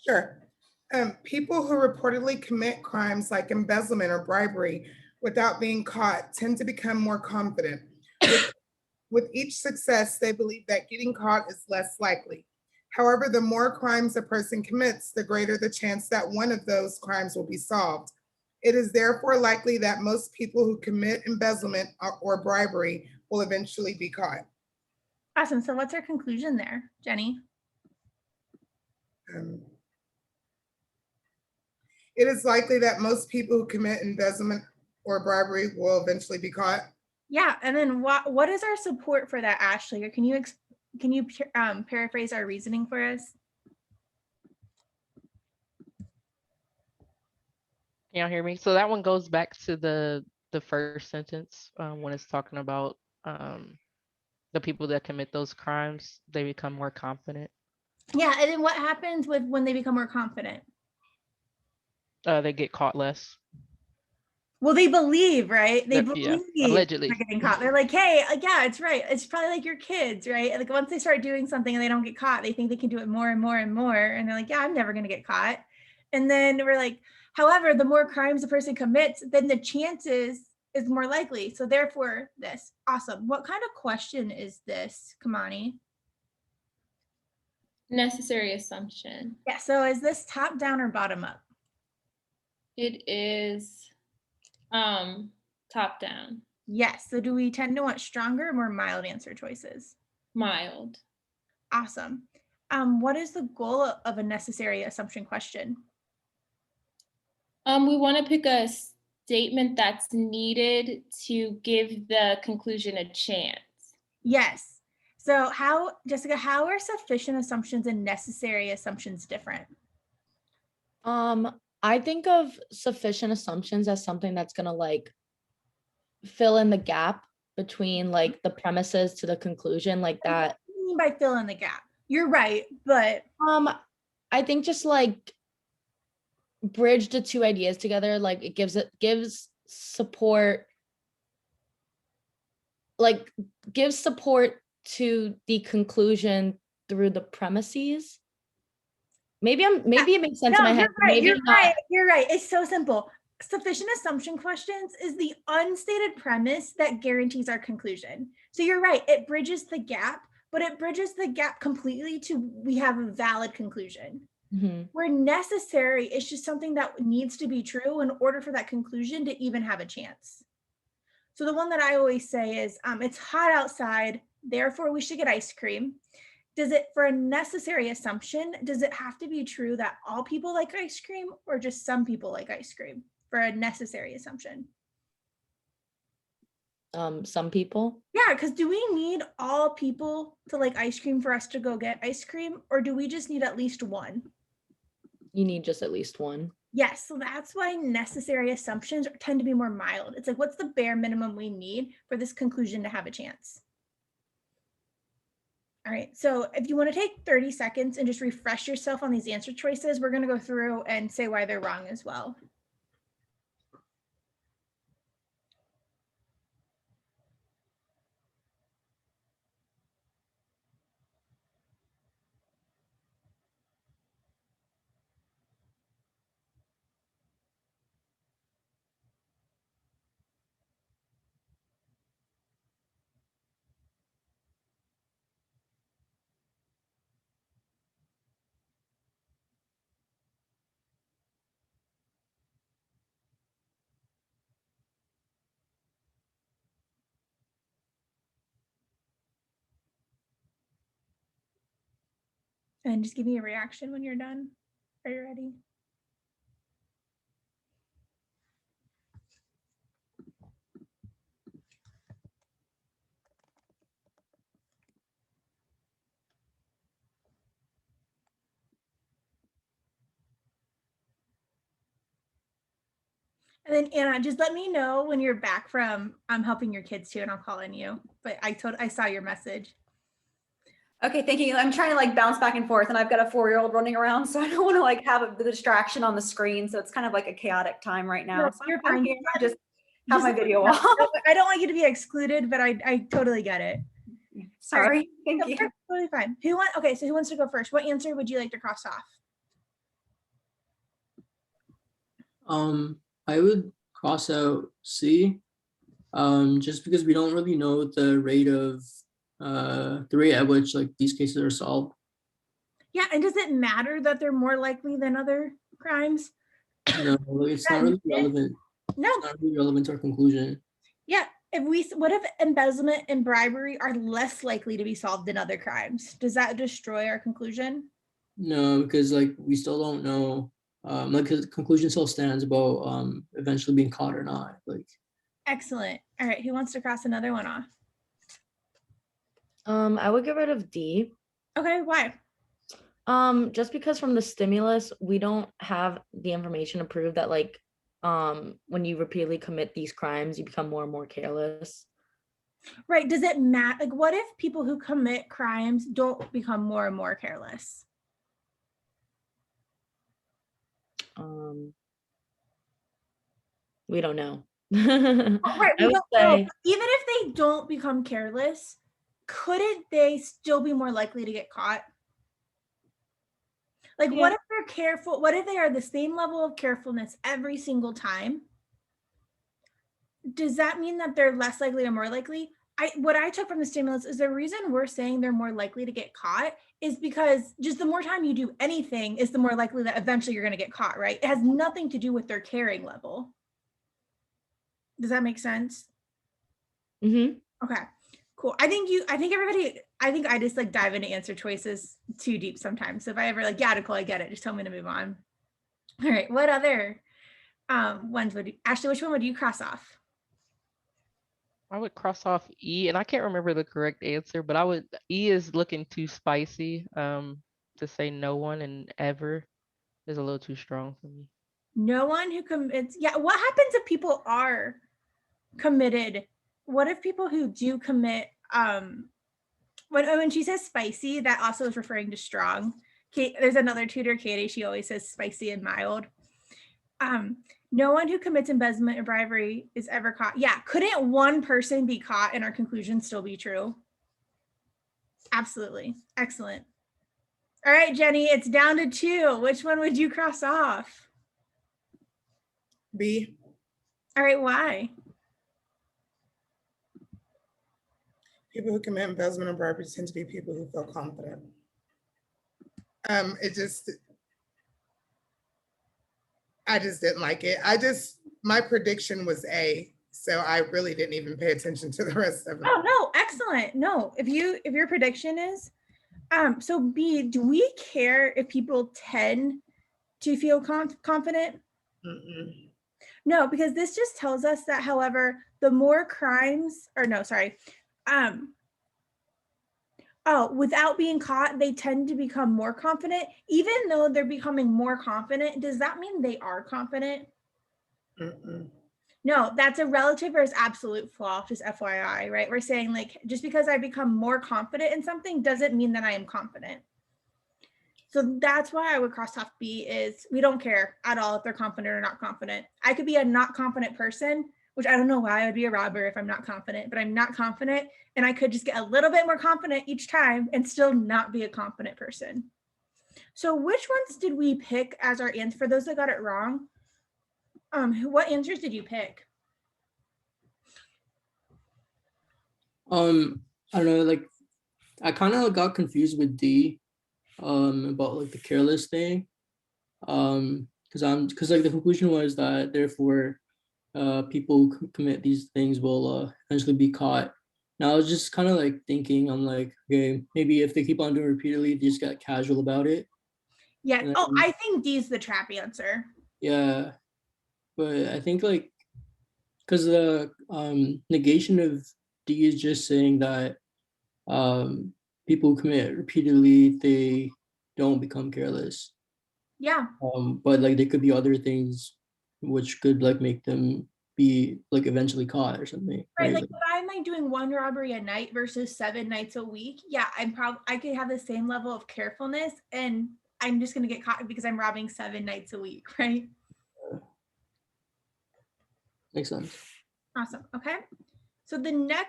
Sure. People who reportedly commit crimes like embezzlement or bribery without being caught tend to become more confident. With, with each success, they believe that getting caught is less likely. However, the more crimes a person commits, the greater the chance that one of those crimes will be solved. It is therefore likely that most people who commit embezzlement or bribery will eventually be caught. Awesome. So what's our conclusion there, Jenny? It is likely that most people who commit embezzlement or bribery will eventually be caught. Yeah, and then what is our support for that, Ashley? Or can you paraphrase our reasoning for us? Can y'all hear me? So that one goes back to the first sentence when it's talking about the people that commit those crimes, they become more confident. Yeah, and then what happens when they become more confident? They get caught less. Well, they believe, right? They believe allegedly they're getting caught. They're like, hey, yeah, it's right. It's probably like your kids, right? Like once they start doing something and they don't get caught, they think they can do it more and more and more. And they're like, yeah, I'm never going to get caught. And then we're like, however, the more crimes a person commits, then the chances is more likely. So therefore this. Awesome. What kind of question is this, Kamani? Necessary assumption. Yeah. So is this top down or bottom up? It is top down. Yes. So do we tend to want stronger or more mild answer choices? Mild. Awesome. What is the goal of a necessary assumption question? We want to pick a statement that's needed to give the conclusion a chance. Yes. So Jessica, how are sufficient assumptions and necessary assumptions different? I think of sufficient assumptions as something that's going to like fill in the gap between like the premises to the conclusion, like that. What do you mean by fill in the gap? You're right, but I think just like bridge the two ideas together, like it gives support, like gives support to the conclusion through the premises. Maybe it makes sense in my head. Right, you're right. It's so simple. Sufficient assumption questions is the unstated premise that guarantees our conclusion. So you're right, it bridges the gap, but it bridges the gap completely to we have a valid conclusion. Mm-hmm. Where necessary, it's just something that needs to be true in order for that conclusion to even have a chance. So the one that I always say is, it's hot outside, therefore we should get ice cream. Does it, for a necessary assumption, does it have to be true that all people like ice cream or just some people like ice cream for a necessary assumption? Some people. Yeah, because do we need all people to like ice cream for us to go get ice cream, or do we just need at least one? You need just at least one. Yes, so that's why necessary assumptions tend to be more mild. It's like, what's the bare minimum we need for this conclusion to have a chance? All right, so if you want to take 30 seconds and just refresh yourself on these answer choices, we're going to go through and say why they're wrong as well. And just give me a reaction when you're done. Are you ready? And then Anna, just let me know when you're back from helping your kids too, and I'll call on you. But I saw your message. Okay, thank you. I'm trying to like bounce back and forth, and I've got a 4-year-old running around, so I don't want to like have the distraction on the screen. So it's kind of like a chaotic time right now. No, so you're fine. I just have my video off. I don't want you to be excluded, but I totally get it. Sorry. Right. Thank you. Totally fine. Okay, so who wants to go first? What answer would you like to cross off? I would cross out C, just because we don't really know the rate at which like these cases are solved. Yeah, and does it matter that they're more likely than other crimes? No, like, it's not really relevant. No. It's not really relevant to our conclusion. Yeah. What if embezzlement and bribery are less likely to be solved than other crimes? Does that destroy our conclusion? No, because like we still don't know. Like the conclusion still stands about eventually being caught or not. Like Excellent. All right. Who wants to cross another one off? I would get rid of D. Okay. Why? Just because from the stimulus, we don't have the information to prove that like when you repeatedly commit these crimes, you become more and more careless. Right. Does it matter? Like, what if people who commit crimes don't become more and more careless? We don't know. Right. I would say, even if they don't become careless, couldn't they still be more likely to get caught? Like, what if they're careful? What if they are the same level of carefulness every single time? Does that mean that they're less likely or more likely? What I took from the stimulus is the reason we're saying they're more likely to get caught is because just the more time you do anything is the more likely that eventually you're going to get caught, right? It has nothing to do with their caring level. Does that make sense? mm-hmm. Okay, cool. I think I just like dive into answer choices too deep sometimes. So if I ever like, yeah, Nicole, I get it. Just tell me to move on. All right. What other ones would you, Ashley, which one would you cross off? I would cross off E, and I can't remember the correct answer, but E is looking too spicy. To say no one and ever is a little too strong for me. No one who commits. Yeah. What happens if people are committed? What if people who do commit, when she says spicy, that also is referring to strong. Kate, there's another tutor, Katie, she always says spicy and mild. No one who commits embezzlement or bribery is ever caught. Yeah, couldn't one person be caught and our conclusion still be true? Absolutely. Excellent. All right, Jenny, it's down to 2. Which one would you cross off? B. All right, why? People who commit embezzlement and bribery tend to be people who feel confident. I just didn't like it. My prediction was A, so I really didn't even pay attention to the rest of it. Oh no, excellent. No, if your prediction is, so B, do we care if people tend to feel confident? Mm-mm. No, because this just tells us that, however, the more crimes, or no, sorry, without being caught, they tend to become more confident. Even though they're becoming more confident, does that mean they are confident? Mm-mm. No, that's a relative versus absolute flaw, just FYI, right? We're saying like, just because I become more confident in something doesn't mean that I am confident. So that's why I would cross off B, is we don't care at all if they're confident or not confident. I could be a not confident person, which I don't know why I would be a robber if I'm not confident, but I'm not confident. And I could just get a little bit more confident each time and still not be a confident person. So which ones did we pick as our answer? For those that got it wrong, what answers did you pick? I don't know, like I kind of got confused with D, about like the careless thing, because like the conclusion was that therefore, people who commit these things will eventually be caught. Now I was just kind of like thinking, I'm like, okay, maybe if they keep on doing it repeatedly, they just get casual about it. Yeah. And Oh, then- I think D's the trap answer. Yeah, but I think like because the negation of D is just saying that people who commit repeatedly, they don't become careless. Yeah. But like there could be other things which could like make them be like eventually caught or something. Right. Like, if I'm like doing 1 robbery a night versus 7 nights a week, yeah, I could have the same level of carefulness and I'm just going to get caught because I'm robbing 7 nights a week, right? Makes sense. Awesome. Okay. So the next